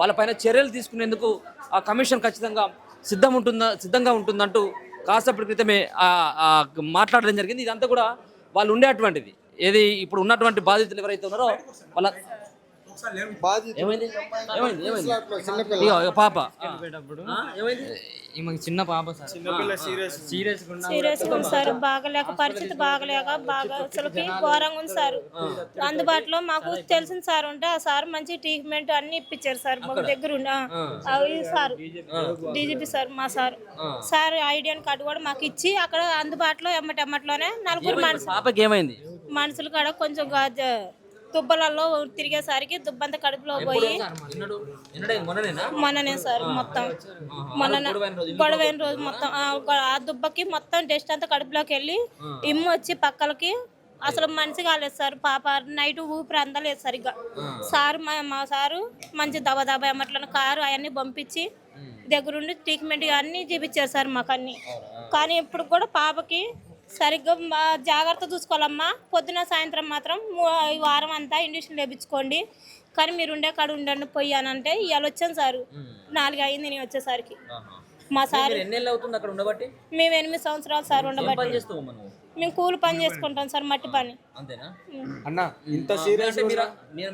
వాళ్ళపైన చర్యలు తీసుకునేందుకు ఆ కమిషన్ ఖచ్చితంగా సిద్ధంగా ఉంటుందంటూ కాసేపటి క్రితమే మాట్లాడడం జరిగింది. ఇదంతా కూడా వాళ్ళు ఉండేటువంటిది ఏది ఇప్పుడు ఉన్నటువంటి బాధితులు ఎవరైతే ఉన్నారో వాళ్ళ ఏమైంది ఏమైంది ఏమైంది ఇక పాప ఈమె చిన్న పాప సార్ సీరియస్ ఉంది సార్. బాగలేక పరిస్థితి బాగలేక బాగా అసలుకి ఘోరంగా ఉంది సార్. అందుబాటులో మాకు తెలిసిన సార్ ఉంటే ఆ సార్ మంచి ట్రీట్మెంట్ అన్ని ఇప్పించారు సార్ మాకు దగ్గర అవి సార్ డీజీపీ సార్ మా సార్ ఐడియన్ కార్డు కూడా మాకు ఇచ్చి అక్కడ అందుబాటులో ఎమ్మటెమ్మట్లోనే నలుగురు మనుషులు కూడా కొంచెం దుబ్బలలో తిరిగేసరికి దుబ్బంత కడుపులో పోయి మొన్ననే సార్ మొత్తం గొడవైన రోజు మొత్తం ఆ దుబ్బకి మొత్తం డస్ట్ అంతా కడుపులోకి వెళ్ళి ఇమ్ము వచ్చి పక్కలకి అసలు మనిషి కాలేదు సార్. పాప నైట్ ఊపిరి అందలేదు సరిగ్గా. సారు మా సారు మంచి దబ ఎమ్మట్లను కారు అవన్నీ పంపించి దగ్గరుండి ట్రీట్మెంట్ అన్నీ చూపించారు సార్ మాకు అన్నీ. కానీ ఇప్పుడు కూడా పాపకి సరిగ్గా జాగ్రత్త చూసుకోవాలమ్మా. పొద్దున సాయంత్రం మాత్రం ఈ వారం అంతా ఇంజక్షన్ వేయించుకోండి, కానీ మీరు ఉండే కాడ ఉండండి పోయానంటే ఇవాళ వచ్చాను సార్. 4 అయింది నేను వచ్చేసరికి. మా సార్ మేము 8 సంవత్సరాలు సార్ ఉండబట్టి. మేము కూలి పని చేసుకుంటాం సార్, మట్టి పని.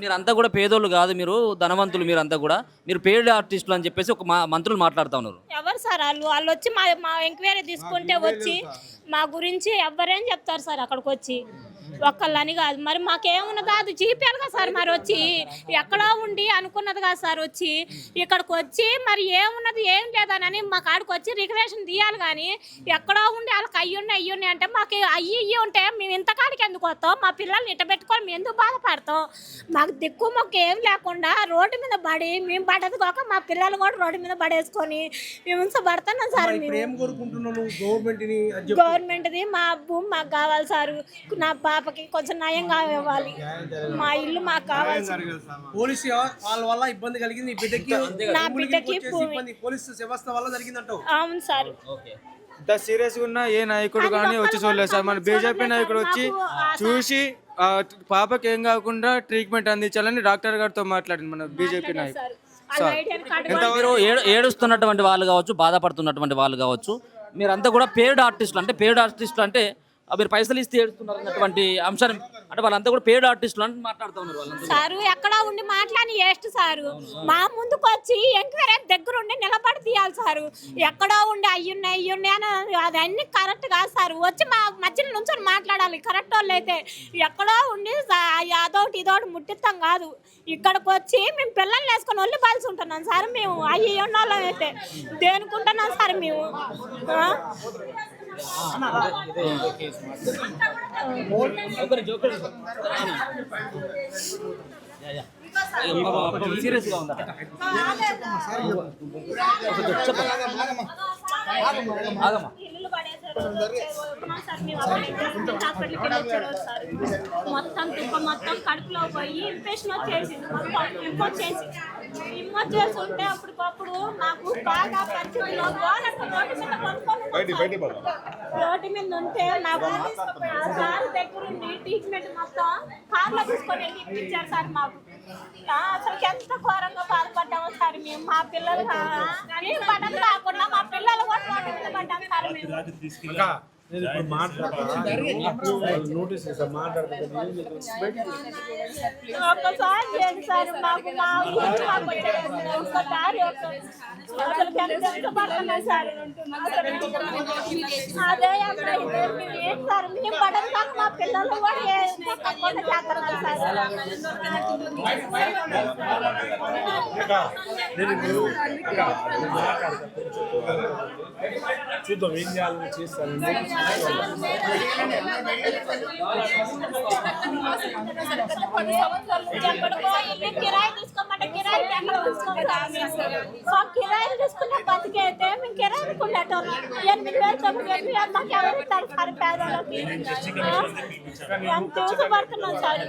మీరంతా కూడా పేదోళ్ళు కాదు, మీరు ధనవంతులు. మీరంతా కూడా మీరు పేడ్ ఆర్టిస్టులు అని చెప్పేసి ఒక మంత్రులు మాట్లాడుతూ ఉన్నారు. ఎవరు సార్ వాళ్ళు వచ్చి మా ఎంక్వైరీ తీసుకుంటే వచ్చి మా గురించి ఎవరేం చెప్తారు సార్ అక్కడికి వచ్చి. ఒక్కళ్ళని కాదు మరి మాకేమున్నదా అది చూపించాలి కదా సార్. మరి వచ్చి ఎక్కడో ఉండి అనుకున్నది కాదు సార్. వచ్చి ఇక్కడికి వచ్చి మరి ఏమున్నది ఏం లేదనని మా కాడికి వచ్చి రికరేషన్ తీయాలి. కానీ ఎక్కడో ఉండి వాళ్ళకి అయ్యున్నాయి అంటే మాకు అయ్యి ఉంటే మేము ఇంతకాడికి ఎందుకు వస్తాం? మా పిల్లల్ని ఇట్ట పెట్టుకొని మేము ఎందుకు బాధపడతాం? మాకు దిక్కు మాకు ఏం లేకుండా రోడ్డు మీద పడి మేము పడదు కాక మా పిల్లలు కూడా రోడ్డు మీద పడేసుకొని మేము హింసపడుతున్నాం సార్. గవర్నమెంట్ది మా భూమి మాకు కావాలి సార్. నా పాపకి కొంచెం నయంగా ఇవ్వాలి. మా ఇల్లు మాకు కావాలి. పోలీసు వాళ్ళ వల్ల ఇబ్బంది కలిగింది నా బిడ్డకి. పోలీసు వ్యవస్థ వల్ల జరిగిందంట. అవును సార్. ఇంత సీరియస్ గా ఉన్న ఏ నాయకుడు కానీ వచ్చి చూడలేదు సార్. మన బీజేపీ నాయకుడు వచ్చి చూసి పాపకి ఏం కాకుండా ట్రీట్మెంట్ అందించాలని డాక్టర్ గారితో మాట్లాడింది మన బీజేపీ నాయకుడు. మీరు ఏడుస్తున్నటువంటి వాళ్ళు కావచ్చు, బాధపడుతున్నటువంటి వాళ్ళు కావచ్చు, మీరంతా కూడా పేడ్ ఆర్టిస్టులు అంటే మీరు పైసలు ఇస్తే ఏడుస్తున్నారు అన్నటువంటి అంశాన్ని అంటే వాళ్ళంతా కూడా పేడ్ ఆర్టిస్టులు అని మాట్లాడుతూ ఉన్నారు సారు. ఎక్కడ ఉండి మాట్లాడి వేస్ట్ సారు. మా ముందుకు వచ్చి ఎంక్వైరీ దగ్గరుండి నిలబడి తీయాలి సారు. ఎక్కడో ఉండి అయ్యున్నాయి అని అదన్నీ కరెక్ట్ కాదు సార్. వచ్చి మా మధ్యలో నుంచొని మాట్లాడాలి కరెక్ట్ వాళ్ళు అయితే. ఎక్కడో ఉండి అదొకటి ఇదొకటి ముట్టిస్తాం కాదు. ఇక్కడికి వచ్చి మేము పిల్లల్ని వేసుకొని ఒళ్ళు పాల్సి ఉంటున్నాం సార్. మేము అయ్యి ఉన్నోళ్ళం అయితే దేనుకుంటున్నాం సార్ మేము. సీరియస్గా ఉందా? మొత్తం తుప్ప మొత్తం కడుపులో పోయి ఇన్ఫెక్షన్ వచ్చేసింది. ఇమ్మొచ్చేసి ఉంటే అప్పటికప్పుడు నాకు బాగా పరిస్థితిలో రోడ్డు మీద ఉంటే నాకు సార్ దగ్గరుండి ట్రీట్మెంట్ మొత్తం కార్లో తీసుకొని వెళ్ళి ఇప్పించారు సార్ మాకు. అసలు ఎంత ఘోరంగా బాధపడ్డామో సార్ మేము. మా పిల్లలు పడడం కాకుండా మా పిల్లలు కూడా రోడ్డు మీద పడ్డాం సార్ మేము. ఒక్కసారి చేయండి సార్ మాకు. మా ఒక్కసారి అసలు పడుతున్నాయి సార్. అదే ఏంటి సార్ మేము పడదు కాక మా పిల్లలు కూడా తప్పకుండా చేస్తున్నారు సార్. చూద్దాం ఏం చేయాలని చేస్తాను. కిరాయి తీసుకోమంటే కిరాయి కిరాయిలు తీసుకున్న బతికైతే మేము కిరాయి ఉండేటోళ్ళం. 8,000 9,000 మాకు ఎవరు ఇస్తారు సార్ పేదలకి? చూసపడుతున్నాం సార్.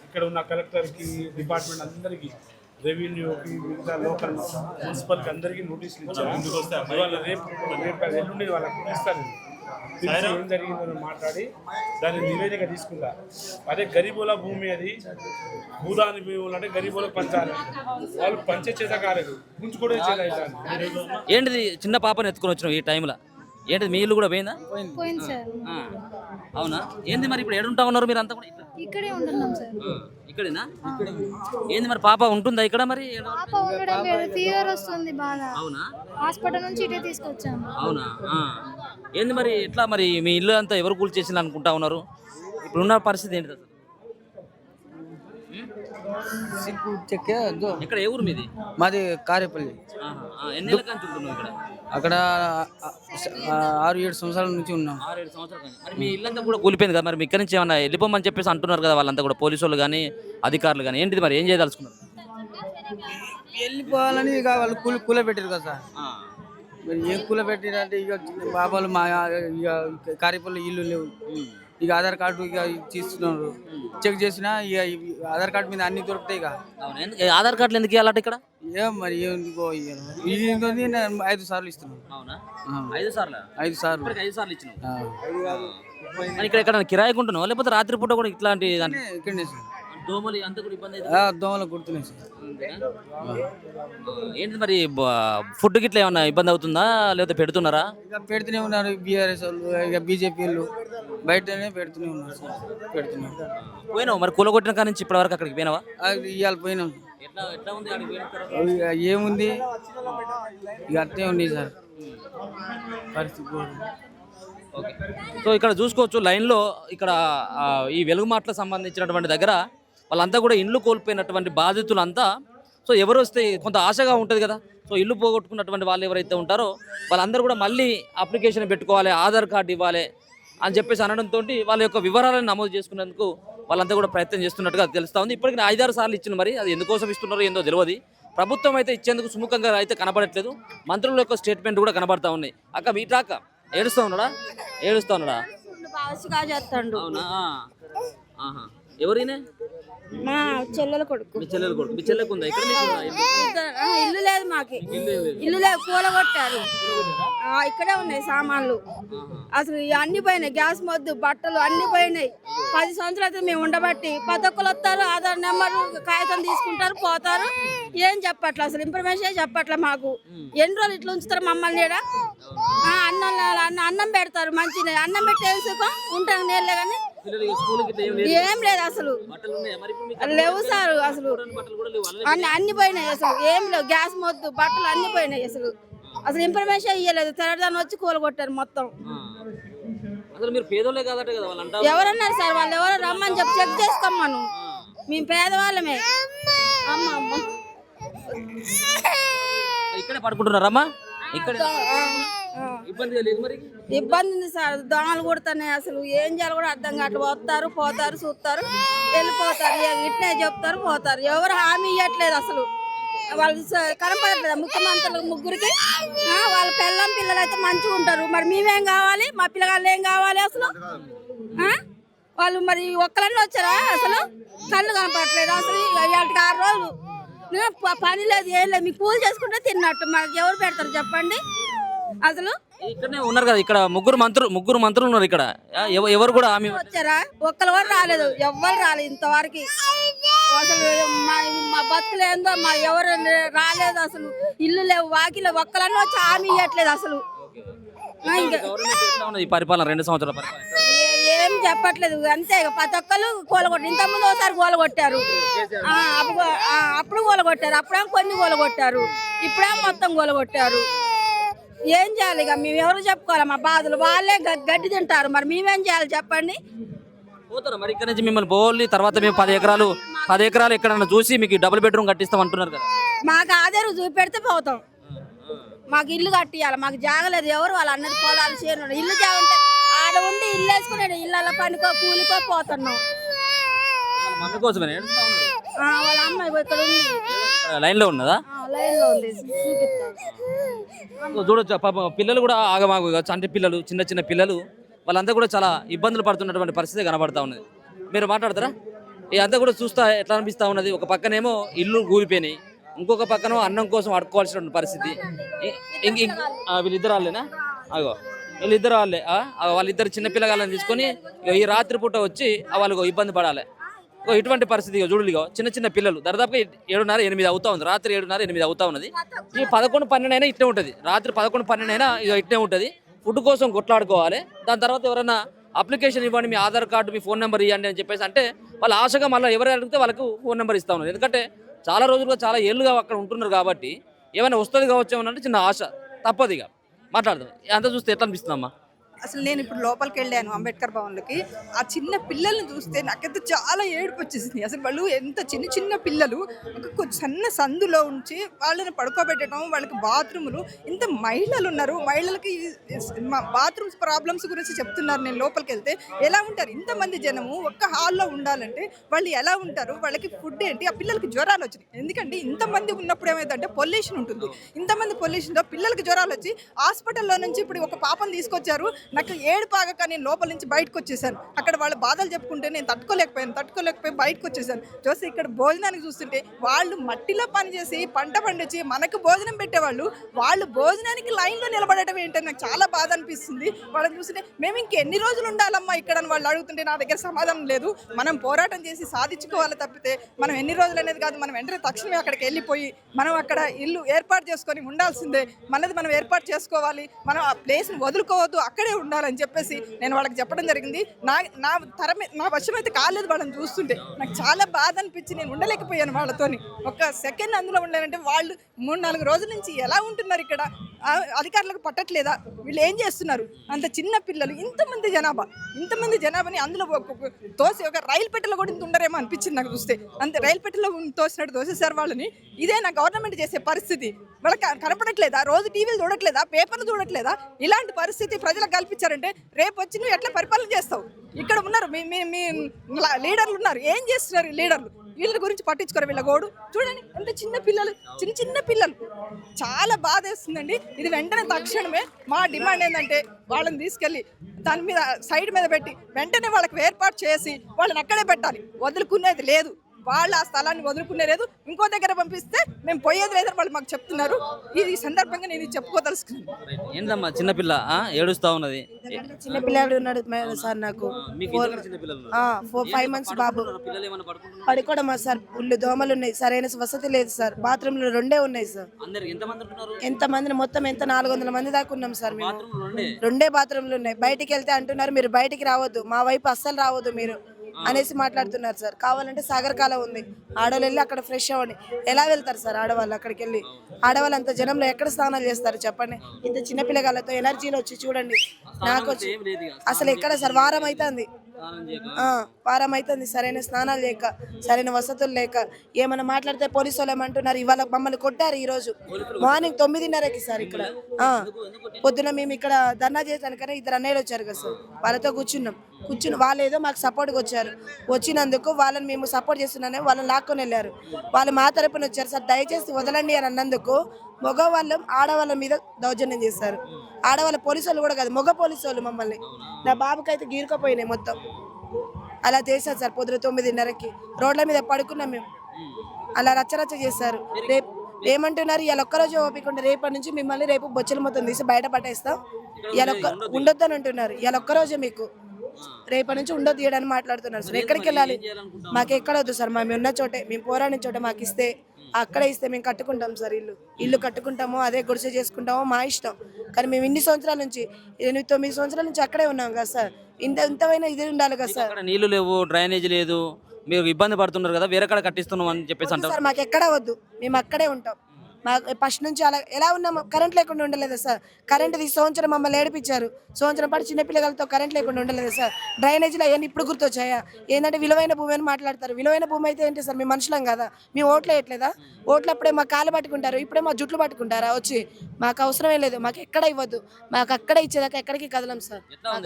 ఇక్కడ ఉన్న కలెక్టర్కి, డిపార్ట్మెంట్ అందరికీ, రెవెన్యూకి, మిగతా లోకల్ మున్సిపల్కి అందరికీ నోటీసులు ఇచ్చారు. రేపు ఎల్లుండి వాళ్ళకి ఇస్తారు. పిలిచి ఏం జరిగిందని మాట్లాడి దాని నివేదిక తీసుకుంటా. అదే గరీబుల భూమి, అది భూదాని భూములు అంటే గరీబులకు పంచాలి, వాళ్ళు పంచే చేత కాలేదు, గుంజుకోవడం చేత అవుతాను. ఏంటిది చిన్న పాపను ఎత్తుకొని వచ్చినావు ఈ టైంలో? ఏంటిది మీ ఇల్లు కూడా పోయిందా? పోయింది సార్. ఆ. అవునా? ఏంది మరి ఇప్పుడు ఏడుంటా ఉన్నారు మీరు అంతా కూడా? ఇక్కడే ఉంటున్నాం సార్. ఇక్కడేనా? ఏంది మరి పాప ఉంటుందా ఇక్కడ మరి? పాప ఉండడం లేదు, ఫీవర్ వస్తుంది బాగా. అవునా? హాస్పిటల్ నుంచి ఇటే తీసుకొచ్చాము. అవునా? ఏంది మరి ఎట్లా మరి మీ ఇల్లు అంతా ఎవరు కూల్ చేసింది అనుకుంటా ఉన్నారు? ఇప్పుడున్న పరిస్థితి ఏంటిది అసలు? ఇక్కడ ఏ ఊరు మీది? మాది కారేపల్లి. ఎన్ని ఏళ్ళ నుంచి ఉంటున్నావు ఇక్కడ? అక్కడ 6-7 సంవత్సరాల నుంచి ఉన్నాం. 6-7 సంవత్సరాలు కానీ. మరి మీ ఇల్లంతా కూడా కూలిపోయింది కదా, మరి మీ ఇక్కడ నుంచి ఏమన్నా వెళ్ళిపోమని చెప్పేసి అంటున్నారు కదా వాళ్ళంతా కూడా, పోలీసు వాళ్ళు కానీ అధికారులు కానీ. ఏంటిది మరి ఏం చేయదలుచుకున్నారు? వెళ్ళిపోవాలని ఇక వాళ్ళు కూల పెట్టారు కదా సార్. మరి ఏం కూల పెట్టారంటే ఇక బాబాలు మా ఇక కారేపల్లి ఇల్లు లేవు. ఇక ఆధార్ కార్డు ఇక తీస్తున్నారు, చెక్ చేసినా ఇక ఆధార్ కార్డు మీద అన్ని దొరుకుతాయి. ఇక ఆధార్ కార్డులు ఎందుకు ఇవ్వాలంటే ఇక్కడ? ఏం మరి ఎందుకో ఇది 5 సార్లు ఇస్తున్నాం. అవునా? 5 సార్లు? 5 సార్లు. 5 సార్లు ఇచ్చినావు. ఇక్కడ ఎక్కడ కిరాయికి ఉంటున్నావు లేకపోతే రాత్రిపూట కూడా ఇట్లాంటి దాన్ని? ఇక్కడనే సార్. దోమలు అంతా కూడా ఇబ్బంది అవుతుంది? దోమలు కుడుతున్నాయి సార్. ఏంటి మరి ఫుడ్ గిట్లా ఏమన్నా ఇబ్బంది అవుతుందా లేకపోతే పెడుతున్నారా? ఇక పెడుతూనే ఉన్నారు బీఆర్ఎస్ వాళ్ళు, ఇక బీజేపీ వాళ్ళు బయటనే పెడుతూనే ఉన్నారు సార్. పెడుతున్నారు. పోయినావు మరి కూలగొట్టిన కాడ నుంచి ఇప్పటి వరకు అక్కడికి పోయినావా? ఇవాళ పోయినాం. ఎట్లా ఎట్లా ఉంది అక్కడికి పోయిన తర్వాత? ఇక ఏముంది ఇక అట్టే ఉంది సార్ పరిస్థితి. ఓకే. సో ఇక్కడ చూసుకోవచ్చు లైన్లో ఇక్కడ ఈ వెలుగుమాటలకు సంబంధించినటువంటి దగ్గర వాళ్ళంతా కూడా ఇండ్లు కోల్పోయినటువంటి బాధితులంతా. సో ఎవరు వస్తే కొంత ఆశగా ఉంటుంది కదా. సో ఇల్లు పోగొట్టుకున్నటువంటి వాళ్ళు ఎవరైతే ఉంటారో వాళ్ళందరూ కూడా మళ్ళీ అప్లికేషన్ పెట్టుకోవాలి, ఆధార్ కార్డు ఇవ్వాలి అని చెప్పేసి అనడంతో వాళ్ళ యొక్క వివరాలను నమోదు చేసుకునేందుకు వాళ్ళంతా కూడా ప్రయత్నం చేస్తున్నట్టుగా తెలుస్తూ ఉంది. ఇప్పటికీ 5-6 సార్లు ఇచ్చిన, మరి అది ఎందుకోసం ఇస్తున్నారో ఏందో తెలియదు. ప్రభుత్వం అయితే ఇచ్చేందుకు సుముఖంగా అయితే కనబడట్లేదు. మంత్రుల యొక్క స్టేట్మెంట్ కూడా కనబడతా ఉన్నాయి. అక్క వీటాక ఏడుస్తూ ఉన్నాడా? అవునా? ఎవరినే? మా చెల్లెల కొడుకు. మీ చెల్లెలు కొడుకు. మీ చెల్లెకు ఉందా ఇక్కడ? మీకు ఉందా ఇల్లు? ఇల్లు లేదు మాకు, ఇల్లు లేదు, కూలగొట్టారు. ఇక్కడే ఉన్నాయి సామాన్లు. అసలు అన్ని పోయినాయి, గ్యాస్ మొద్దు, బట్టలు అన్ని పోయినాయి. 10 సంవత్సరాలు మేము ఉండబట్టి ప్రతి ఒక్కరు వస్తారు, ఆధార్ నెంబర్ కాగితం తీసుకుంటారు, పోతారు. ఏం చెప్పట్లే, అసలు ఇన్ఫర్మేషన్ చెప్పట్లే మాకు. ఎన్ని రోజులు ఇట్లా ఉంచుతారు మమ్మల్ని? అన్నం పెడతారు, మంచిగా అన్నం పెట్టి ఏం సుఖం ఉంటాం నీళ్ళే. కానీ ఏం లేదు అసలు, లేవు సార్. అసలు అన్ని పోయినాయి, అసలు ఏం లేవు. గ్యాస్ మొద్దు, బట్టలు అన్ని పోయినాయి. అసలు ఇన్ఫర్మేషన్ ఇవ్వలేదు. తెరదాన్ని వచ్చి కూలగొట్టారు మొత్తం. ఎవరన్నారు సార్? వాళ్ళు ఎవరో రమ్మని చెప్పి చెక్ చేసుకోమను. మేము పేదవాళ్ళమే. అమ్మ అమ్మ ఇక్కడే పడుకుంటున్నారమ్మా? ఇక్కడ ఇబ్బంది ఉంది సార్, దోమలు కుడుతున్నాయి. అసలు ఏం చేయాలి కూడా అర్థం కావట్లేదు. వస్తారు, పోతారు, చూస్తారు, వెళ్ళిపోతారు. ఇట్నే చెప్తారు, పోతారు. ఎవరు హామీ ఇవ్వట్లేదు. అసలు వాళ్ళు కనపడట్లేదు ముఖ్యమంత్రులు ముగ్గురికి. వాళ్ళ పిల్లలు అయితే మంచిగా ఉంటారు. మరి మేమేం కావాలి? మా పిల్లగాళ్ళు ఏం కావాలి? అసలు వాళ్ళు మరి ఒక్కలన్నీ వచ్చారా? అసలు కళ్ళు కనపడట్లేదు. అసలు 6 రోజులు పని లేదు, ఏం లేదు. మీకు కూలి చేసుకుంటే తిన్నట్టు. మనకి ఎవరు పెడతారు చెప్పండి? అసలు ఇక్కడనే ఉన్నారు కదా, ఇక్కడ ముగ్గురు మంత్రులు ఉన్నారు ఇక్కడ. ఎవరు కూడా వచ్చారా? ఒక్కరు కూడా రాలేదు, ఎవ్వరు రాలేదు ఇంతవరకు. అసలు మా బతుకులు ఏందో, మా ఎవరు రాలేదు. అసలు ఇల్లు లేవు, వాకిలు ఒక్కలన్నా వచ్చి హామీ ఇవ్వట్లేదు. అసలు పరిపాలన 2 సంవత్సరాల పరిపాలన ఏం చెప్పట్లేదు. అంతే, ప్రతి ఒక్కరు కూలగొట్టారు. ఇంతకుముందు ఒకసారి కూలగొట్టారు, అప్పుడు కూలగొట్టారు, అప్పుడే కొన్ని కూలగొట్టారు, ఇప్పుడే మొత్తం కూలగొట్టారు. ఏం చేయాలి? ఇక మేము ఎవరు చెప్పుకోవాలి మా బాధలు? వాళ్ళే గడ్డి తింటారు, మరి మేమేం చేయాలి చెప్పండి? పోతారా మరి ఇక్కడ నుంచి? మిమ్మల్ని పోలి తర్వాత మేము 10 ఎకరాలు ఎక్కడన్నా చూసి మీకు డబుల్ బెడ్రూమ్ కట్టిస్తాం అంటున్నారు కదా. మాకు ఆధారు చూపెడితే పోతాం. మాకు ఇల్లు కట్టియాలి, మాకు జాగలేదు. ఎవరు వాళ్ళు అన్నది పొలాలు చేయను. ఇల్లు జాగుంటే ఆడ ఉండి ఇల్లు వేసుకున్నాడు, ఇళ్ళ పనికో కూలికో పోతున్నాం. మమ్మీ కోసమే వాళ్ళ అమ్మాయి ఇక్కడ ఉంది, లైన్లో ఉన్నదా? లైన్లో ఉంది. చూడొచ్చు పాప పిల్లలు కూడా ఆగమాగు, చంటి పిల్లలు, చిన్న పిల్లలు, వాళ్ళంతా కూడా చాలా ఇబ్బందులు పడుతున్నటువంటి పరిస్థితి కనబడతా ఉన్నది. మీరు మాట్లాడతారా? ఇదంతా కూడా చూస్తా ఎట్లా అనిపిస్తూ ఉన్నది? ఒక పక్కనేమో ఇల్లు కూలిపోయినాయి, ఇంకొక పక్కన అన్నం కోసం అడుక్కోవాల్సిన పరిస్థితి. వీళ్ళిద్దరు వాళ్ళేనా? అగో వీళ్ళిద్దరు వాళ్ళిద్దరు చిన్న పిల్లగాళ్ళని తీసుకొని ఇగో ఈ రాత్రిపూట వచ్చి వాళ్ళకు ఇబ్బంది పడాలి. ఇగో ఇటువంటి పరిస్థితి ఇగో చూడు, ఇగో చిన్న చిన్న పిల్లలు దాదాపుగా 7:30, 8 అవుతా ఉంది. రాత్రి 7:30, 8 అవుతా ఉన్నది. ఈ 11, 12 అయినా ఇట్నే ఉంటుంది. రాత్రి 11, 12 అయినా ఇక ఇట్నే ఉంటుంది. ఫుడ్ కోసం కొట్లాడుకోవాలి. దాని తర్వాత ఎవరైనా అప్లికేషన్ ఇవ్వండి, మీ ఆధార్ కార్డు, మీ ఫోన్ నెంబర్ ఇవ్వండి అని చెప్పేసి అంటే వాళ్ళు ఆశగా మళ్ళీ ఎవరు అడిగితే వాళ్ళకు ఫోన్ నెంబర్ ఇస్తా ఉన్నారు. ఎందుకంటే చాలా రోజులుగా చాలా ఏళ్ళుగా అక్కడ ఉంటున్నారు కాబట్టి ఏమైనా వస్తుంది కావచ్చు ఏమన్నా చిన్న ఆశ తప్పదు. ఇక మాట్లాడదాం. అంతా చూస్తే ఎట్లా అనిపిస్తుందమ్మా? అసలు నేను ఇప్పుడు లోపలికి వెళ్ళాను అంబేద్కర్ భవన్లోకి. ఆ చిన్న పిల్లల్ని చూస్తే నాకైతే చాలా ఏడుపు వచ్చేసింది. అసలు వాళ్ళు ఎంత చిన్న చిన్న పిల్లలు ఒక సన్న సందులో ఉంచి వాళ్ళని పడుకోబెట్టడం, వాళ్ళకి బాత్రూములు, ఇంత మహిళలు ఉన్నారు, మహిళలకి బాత్రూమ్స్ ప్రాబ్లమ్స్ గురించి చెప్తున్నారు. నేను లోపలికి వెళ్తే ఎలా ఉంటారు ఇంతమంది జనము ఒక్క హాల్లో ఉండాలంటే వాళ్ళు ఎలా ఉంటారు? వాళ్ళకి ఫుడ్ ఏంటి? ఆ పిల్లలకి జ్వరాలు వచ్చినాయి. ఎందుకంటే ఇంతమంది ఉన్నప్పుడు ఏమైందంటే పొల్యూషన్ ఉంటుంది. ఇంతమంది పొల్యూషన్లో పిల్లలకి జ్వరాలు వచ్చి హాస్పిటల్లో నుంచి ఇప్పుడు ఒక పాపను తీసుకొచ్చారు. నాకు ఏడుపాగక నేను లోపల నుంచి బయటకు వచ్చేసాను. అక్కడ వాళ్ళ బాధలు చెప్పుకుంటే నేను తట్టుకోలేకపోయి బయటకు వచ్చేసాను. చూస్తే ఇక్కడ భోజనానికి చూస్తుంటే వాళ్ళు మట్టిలో పనిచేసి పంట పండించి మనకు భోజనం పెట్టేవాళ్ళు, వాళ్ళు భోజనానికి లైన్లో నిలబడటం ఏంటని నాకు చాలా బాధ అనిపిస్తుంది. వాళ్ళని చూస్తుంటే మేము ఇంకెన్ని రోజులు ఉండాలమ్మా ఇక్కడ అని వాళ్ళు అడుగుతుంటే నా దగ్గర సమాధానం లేదు. మనం పోరాటం చేసి సాధించుకోవాలి తప్పితే మనం ఎన్ని రోజులు అనేది కాదు. మనం వెంటనే తక్షణమే అక్కడికి వెళ్ళిపోయి మనం అక్కడ ఇల్లు ఏర్పాటు చేసుకొని ఉండాల్సిందే. మనది మనం ఏర్పాటు చేసుకోవాలి. మనం ఆ ప్లేస్ని వదులుకోవద్దు, అక్కడే ఉండాలని చెప్పేసి నేను వాళ్ళకి చెప్పడం జరిగింది. నా వశం అయితే కాలేదు. వాళ్ళని చూస్తుంటే నాకు చాలా బాధ అనిపించి నేను ఉండలేకపోయాను వాళ్ళతోని. ఒక సెకండ్ అందులో ఉండాలంటే వాళ్ళు 3-4 రోజుల నుంచి ఎలా ఉంటున్నారు ఇక్కడ? అధికారులకు పట్టట్లేదా? వీళ్ళు ఏం చేస్తున్నారు? అంత చిన్న పిల్లలు, ఇంతమంది జనాభాని అందులో తోసి ఒక రైలు పెట్టెలో కూడా ఇంత ఉండరేమో అనిపించింది నాకు చూస్తే. అంతే రైలు పెట్టెలో తోసినట్టు తోసేసారు వాళ్ళని. ఇదే నా గవర్నమెంట్ చేసే పరిస్థితి. వాళ్ళకి కనపడట్లేదా? రోజు టీవీలు చూడట్లేదా? పేపర్లు చూడట్లేదా? ఇలాంటి పరిస్థితి ప్రజలకు కల్పించారంటే రేపు వచ్చి నువ్వు ఎట్లా పరిపాలన చేస్తావు? ఇక్కడ ఉన్నారు మీ లీడర్లు ఉన్నారు, ఏం చేస్తున్నారు ఈ లీడర్లు? వీళ్ళ గురించి పట్టించుకోరు. వీళ్ళ గోడు చూడండి, అంటే చిన్న పిల్లలు చాలా బాధ వేస్తుందండి. ఇది వెంటనే తక్షణమే మా డిమాండ్ ఏంటంటే వాళ్ళని తీసుకెళ్ళి దాని మీద సైడ్ మీద పెట్టి వెంటనే వాళ్ళకి ఏర్పాటు చేసి వాళ్ళని అక్కడే పెట్టాలి. వదులుకునేది లేదు. వాళ్ళు ఆ స్థలాన్ని వదులుకునే లేదు. ఇంకో దగ్గర పంపిస్తే మేము పోయేది లేదని వాళ్ళు మాకు చెప్తున్నారు. ఈ సందర్భంగా నేను చెప్పుకోదలుచుకున్నాను. ఏందమ్మా చిన్నపిల్ల ఏడుస్తా ఉన్నది? చిన్నపిల్లాడు ఉన్నాడు సార్. నాకు 5 months బాబు. పడుకోవడమా సార్? ఉల్లు దోమలు ఉన్నాయి, సరైన వసతి లేదు సార్. బాత్రూమ్లు 2 ఉన్నాయి సార్. ఎంతమంది మొత్తం 400 మంది దాకా ఉన్నాం సార్. మేము 2 బాత్రూమ్లు ఉన్నాయి. బయటికి వెళ్తే అంటున్నారు మీరు బయటికి రావద్దు, మా వైపు అస్సలు రావద్దు మీరు అనేసి మాట్లాడుతున్నారు సార్. కావాలంటే సాగర్ కాలం ఉంది, ఆడవాళ్ళు వెళ్ళి అక్కడ ఫ్రెష్ అవ్వండి. ఎలా వెళ్తారు సార్ ఆడవాళ్ళు అక్కడికి వెళ్ళి? ఆడవాళ్ళు అంత జనంలో ఎక్కడ స్నానాలు చేస్తారు చెప్పండి? ఇంత చిన్నపిల్లగాళ్ళతో ఎనర్జీలో వచ్చి చూడండి. నాకు వచ్చి అసలు ఎక్కడ సార్ వారం అవుతుంది సరైన స్నానాలు లేక, సరైన వసతులు లేక. ఏమైనా మాట్లాడితే పోలీసు వాళ్ళు ఏమంటున్నారు, ఇవాళ మమ్మల్ని కొట్టారు ఈరోజు మార్నింగ్ 9:30కి సార్. ఇక్కడ పొద్దున మేము ఇక్కడ ధర్నా చేసానికనే 2 అన్నయ్యలు వచ్చారు కదా సార్. వాళ్ళతో కూర్చుని వాళ్ళు ఏదో మాకు సపోర్ట్గా వచ్చారు. వచ్చినందుకు వాళ్ళని మేము సపోర్ట్ చేస్తున్నానే వాళ్ళని లాక్కొని వెళ్ళారు. వాళ్ళు మా తరపున వచ్చారు సార్. దయచేసి వదలండి అని అన్నందుకు మగవాళ్ళు ఆడవాళ్ళ మీద దౌర్జన్యం చేస్తారు. ఆడవాళ్ళ పోలీసు వాళ్ళు కూడా కాదు, మగ పోలీసు వాళ్ళు మమ్మల్ని. నా బాబుకి అయితే గీరుకపోయినాయి మొత్తం. అలా చేశారు సార్. పొద్దున 9:30కి రోడ్ల మీద పడుకున్నాం మేము. అలా రచ్చరచ్చ చేశారు. రేపు ఏమంటున్నారు, ఇవాళ ఒక్కరోజు ఓపికంటే రేపటి నుంచి మిమ్మల్ని రేపు బొచ్చలు మొత్తం తీసి బయట పట్టేస్తాం, ఇవాళ ఉండొద్దు అని అంటున్నారు. ఇవాళ ఒక్కరోజే మీకు, రేపటి నుంచి ఉండొద్దు తీయడానికి మాట్లాడుతున్నారు సార్. ఎక్కడికి వెళ్ళాలి? మాకు ఎక్కడ వద్దు సార్. మేము ఉన్న చోటే, మేము పోరాడిన చోట మాకు ఇస్తే అక్కడే ఇస్తే మేము కట్టుకుంటాం సార్. ఇల్లు కట్టుకుంటామో అదే గుడిసె చేసుకుంటామో మా ఇష్టం. కానీ మేము ఇన్ని సంవత్సరాల నుంచి 8-9 సంవత్సరాల నుంచి అక్కడే ఉన్నాం కదా సార్. ఇంతమైనా ఇది ఉండాలి కదా సార్. నీళ్లు లేవు, డ్రైనేజ్ లేదు, మీరు ఇబ్బంది పడుతున్నారు కదా, వేరే కాడ కట్టిస్తున్నాం అని చెప్పేసి అంటారు సార్. మాకు ఎక్కడ వద్దు, మేము అక్కడే ఉంటాం. మాకు ఫస్ట్ నుంచి అలా ఎలా ఉన్నాము? కరెంట్ లేకుండా ఉండలేదా సార్? కరెంట్ సంవత్సరం మమ్మల్ని ఏడిపించారు. సంవత్సరం పాటు చిన్నపిల్లలతో కరెంట్ లేకుండా ఉండలేదా సార్? డ్రైనేజీలో అవన్నీ ఇప్పుడు గుర్తొచ్చాయా? ఏంటంటే విలువైన భూమి అని మాట్లాడతారు. విలువైన భూమి అయితే ఏంటి సార్? మేము మనుషులం కదా, మేము ఓట్లు వేయట్లేదా? ఓట్లు అప్పుడే మా కాళ్ళు పట్టుకుంటారు, ఇప్పుడే మా జుట్లు పట్టుకుంటారా వచ్చి? మాకు అవసరమే లేదు, మాకు ఎక్కడ ఇవ్వద్దు, మాకు అక్కడే ఇచ్చేదాకా ఎక్కడికి కదలం సార్.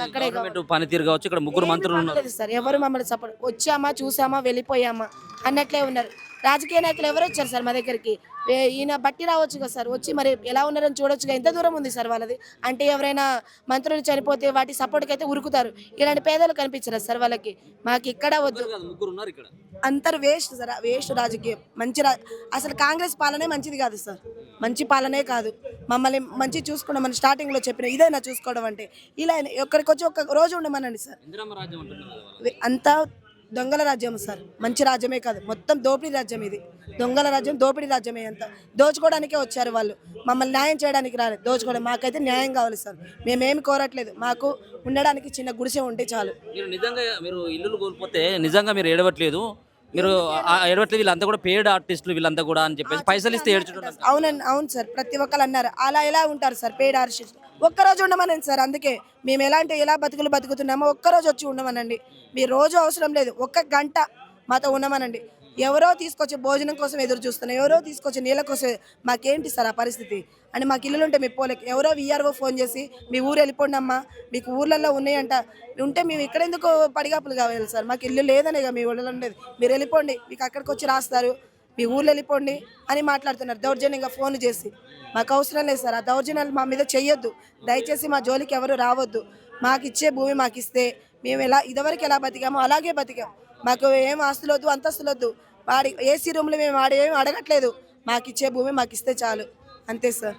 అక్కడే పనితీరు కావచ్చు. ఇక్కడ 3 మంత్రులు ఉన్నారు సార్. ఎవరు మమ్మల్ని సపోర్ట్ వచ్చామా చూసామా వెళ్ళిపోయామా అన్నట్లే ఉన్నారు. రాజకీయ నాయకులు ఎవరు వచ్చారు సార్ మా దగ్గరికి? ఈయన బట్టి రావచ్చు కదా సార్, వచ్చి మరి ఎలా ఉన్నారని చూడొచ్చుగా. ఎంత దూరం ఉంది సార్ వాళ్ళది? అంటే ఎవరైనా మంత్రులు చనిపోతే వాటి సపోర్ట్కి అయితే ఉరుకుతారు, ఇలాంటి పేదలు కనిపించరు సార్ వాళ్ళకి. మాకు ఇక్కడ వద్దు, ముగ్గురు ఉన్నారు ఇక్కడ. అందరు వేస్ట్ సార్, వేస్ట్ రాజకీయం. అసలు కాంగ్రెస్ పాలనే మంచిది కాదు సార్, మంచి పాలనే కాదు. మమ్మల్ని మంచి చూసుకున్నాం, మన స్టార్టింగ్లో చెప్పిన ఇదేనా చూసుకోవడం అంటే? ఇలా ఎక్కడికి వచ్చి ఒక్క రోజు ఉండమనండి సార్. ఇందిరమ్మ రాజ్యం అంటున్నారు కదా. అంతా దొంగల రాజ్యం సార్, మంచి రాజ్యమే కాదు, మొత్తం దోపిడీ రాజ్యం ఇది. దొంగల రాజ్యం, దోపిడీ రాజ్యమే. అంతా దోచుకోవడానికే వచ్చారు వాళ్ళు, మమ్మల్ని న్యాయం చేయడానికి రాలేదు, దోచుకోవడం. మాకైతే న్యాయం కావాలి సార్, మేమేమి కోరట్లేదు, మాకు ఉండడానికి చిన్న గుడిసె ఉంటే చాలు. మీరు నిజంగా మీరు ఇల్లు కోల్పోతే నిజంగా మీరు ఏడవట్లేదు, మీరు ఏడవట్లేదు, వీళ్ళంతా కూడా పేడ్ ఆర్టిస్టులు వీళ్ళంతా కూడా అని చెప్పేసి పైసలు ఇస్తే ఏడ్చుంటారు. అవును సార్, ప్రతి ఒక్కరు అన్నారు. అలా ఎలా ఉంటారు సార్ పేడ్ ఆర్టిస్ట్? ఒక్కరోజు ఉండమనండి సార్. అందుకే మేము ఎలా బతుకుతున్నామో ఒక్కరోజు వచ్చి ఉండమనండి. మీరు రోజు అవసరం లేదు, ఒక్క గంట మాతో ఉండమనండి. ఎవరో తీసుకొచ్చి భోజనం కోసం ఎదురు చూస్తున్నాం, ఎవరో తీసుకొచ్చి నీళ్ళ కోసం. మాకేంటి సార్ ఆ పరిస్థితి? అని మాకు ఇల్లులు ఉంటే మేము పోలేక, ఎవరో విఆర్ఓ ఫోన్ చేసి మీ ఊరు వెళ్ళిపోండి అమ్మా, మీకు ఊర్లలో ఉన్నాయంట, ఉంటే మేము ఇక్కడ ఎందుకు పడిగాపులు కావాలి సార్? మాకు ఇల్లు లేదనేగా మీ ఊళ్ళో ఉండేది. మీరు వెళ్ళిపోండి, మీకు అక్కడికి వచ్చి రాస్తారు, మీ ఊర్లో వెళ్ళిపోండి అని మాట్లాడుతున్నారు దౌర్జన్యంగా ఫోన్ చేసి. మాకు అవసరం లేదు సార్, ఆ దౌర్జన్యాలు మా మీద చెయ్యొద్దు దయచేసి. మా జోలికి ఎవరు రావద్దు. మాకు ఇచ్చే భూమి మాకు ఇస్తే మేము ఇదివరకు ఎలా బతికామో అలాగే బతికాం. మాకు ఏం ఆస్తులు వద్దు, అంతస్తులు వద్దు, ఏసీ రూమ్లో మేము ఏం అడగట్లేదు. మాకు ఇచ్చే భూమి మాకు ఇస్తే చాలు, అంతే సార్.